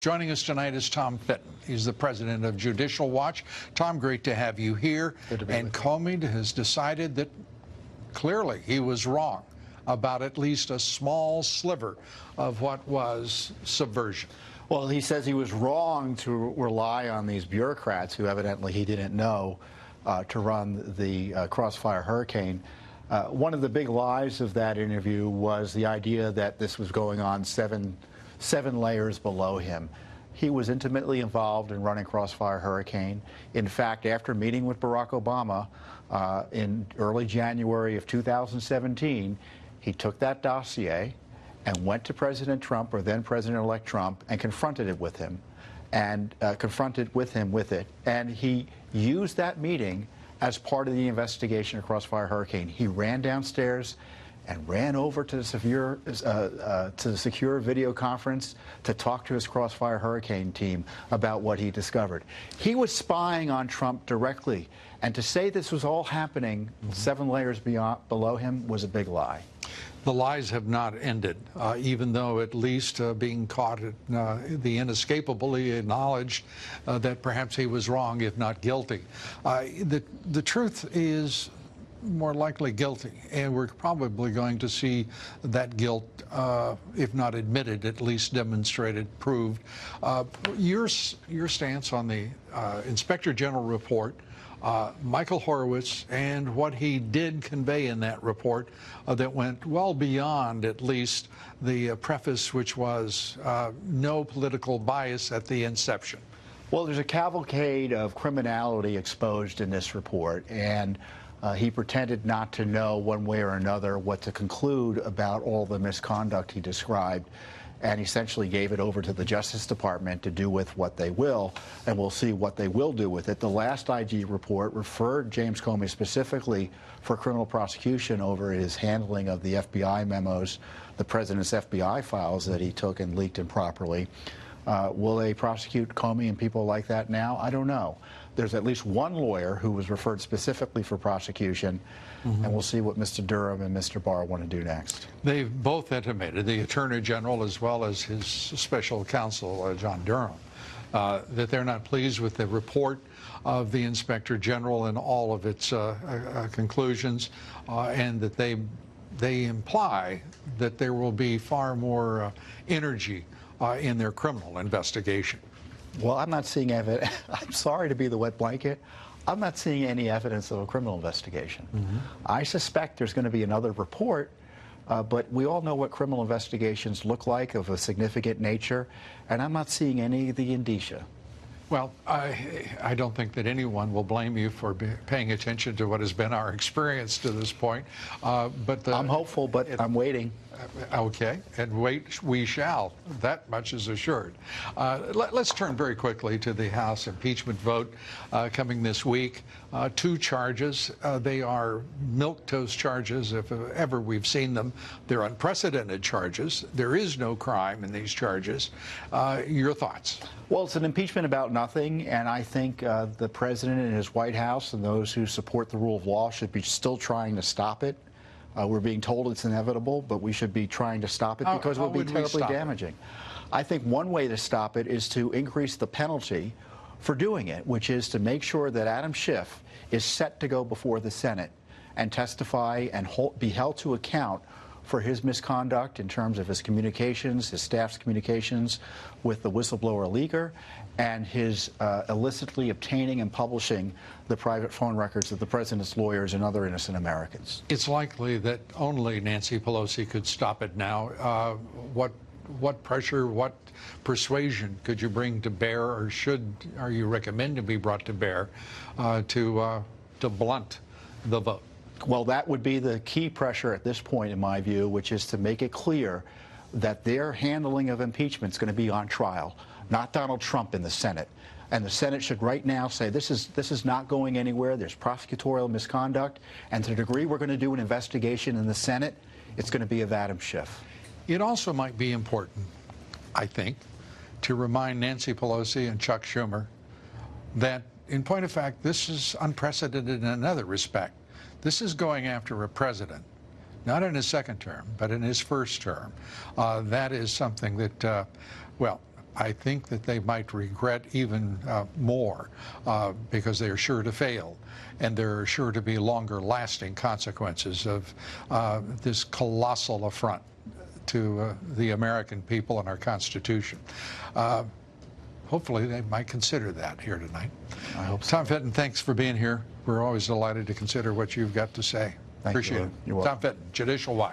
Joining us tonight is Tom Fitton. He's the president of Judicial Watch. Tom, great to have you here. Good to be and Comey has decided that clearly he was wrong about at least a small sliver of what was subversion. Well, he says he was wrong to rely on these bureaucrats who evidently he didn't know to run the Crossfire Hurricane. One of the big lies of that interview was the idea that this was going on seven layers below him. He was intimately involved in running Crossfire Hurricane. In fact, after meeting with Barack Obama in early January of 2017, he took that dossier and went to President Trump, or then President-elect Trump, and confronted with him with it. And he used that meeting as part of the investigation of Crossfire Hurricane. He ran downstairs and ran over to the secure video conference to talk to his Crossfire Hurricane team about what he discovered. He was spying on Trump directly, and to say this was all happening 7 layers below him was a big lie. The lies have not ended, even though at least being caught, the inescapably acknowledged that perhaps he was wrong, if not guilty. The truth is more likely guilty, and we're probably going to see that guilt, if not admitted, at least demonstrated, proved. Your stance on the Inspector General report, Michael Horowitz, and what he did convey in that report that went well beyond at least the preface, which was no political bias at the inception. Well, there's a cavalcade of criminality exposed in this report, and he pretended not to know one way or another what to conclude about all the misconduct he described, and essentially gave it over to the Justice Department to do with what they will, and we'll see what they will do with it. The last IG report referred James Comey specifically for criminal prosecution over his handling of the FBI memos, the president's FBI files that he took and leaked improperly. Will they prosecute Comey and people like that now? I don't know. There's at least one lawyer who was referred specifically for prosecution, and we'll see what Mr. Durham and Mr. Barr want to do next. They've both intimated, the Attorney General as well as his special counsel, John Durham, that they're not pleased with the report of the Inspector General and all of its conclusions, and that they imply that there will be far more energy in their criminal investigation. Well, I'm not seeing evidence. I'm sorry to be the wet blanket. I'm not seeing any evidence of a criminal investigation. I suspect there's going to be another report, but we all know what criminal investigations look like of a significant nature, and I'm not seeing any of the indicia. Well, I don't think that anyone will blame you for paying attention to what has been our experience to this point. But I'm hopeful, but I'm waiting. Okay, and wait we shall. That much is assured. Let's turn very quickly to the House impeachment vote coming this week. 2 charges. They are milquetoast charges, if ever we've seen them. They're unprecedented charges. There is no crime in these charges. Your thoughts? Well, it's an impeachment about nothing, and I think the president and his White House and those who support the rule of law should be still trying to stop it. We're being told it's inevitable, but we should be trying to stop it because it would be terribly damaging. I think one way to stop it is to increase the penalty for doing it, which is to make sure that Adam Schiff is set to go before the Senate and testify and be held to account for his misconduct in terms of his communications, his staff's communications with the whistleblower leaker, and his illicitly obtaining and publishing the private phone records of the president's lawyers and other innocent Americans. It's likely that only Nancy Pelosi could stop it now. What pressure, what persuasion could you bring to bear, or are you recommend to be brought to bear to blunt the vote? Well, that would be the key pressure at this point, in my view, which is to make it clear that their handling of impeachment is going to be on trial, not Donald Trump in the Senate. And the Senate should right now say this is not going anywhere. There's prosecutorial misconduct, and to the degree we're going to do an investigation in the Senate, it's going to be of Adam Schiff. It also might be important, I think, to remind Nancy Pelosi and Chuck Schumer that, in point of fact, this is unprecedented in another respect. This is going after a president, not in his second term, but in his first term. That is something that, well, I think that they might regret even more because they are sure to fail, and there are sure to be longer lasting consequences of this colossal affront to the American people and our Constitution. Hopefully they might consider that here tonight. I hope so. Tom Fitton, thanks for being here. We're always delighted to consider what you've got to say. Thank Appreciate you, it. You're welcome. Tom Fitton, Judicial Watch.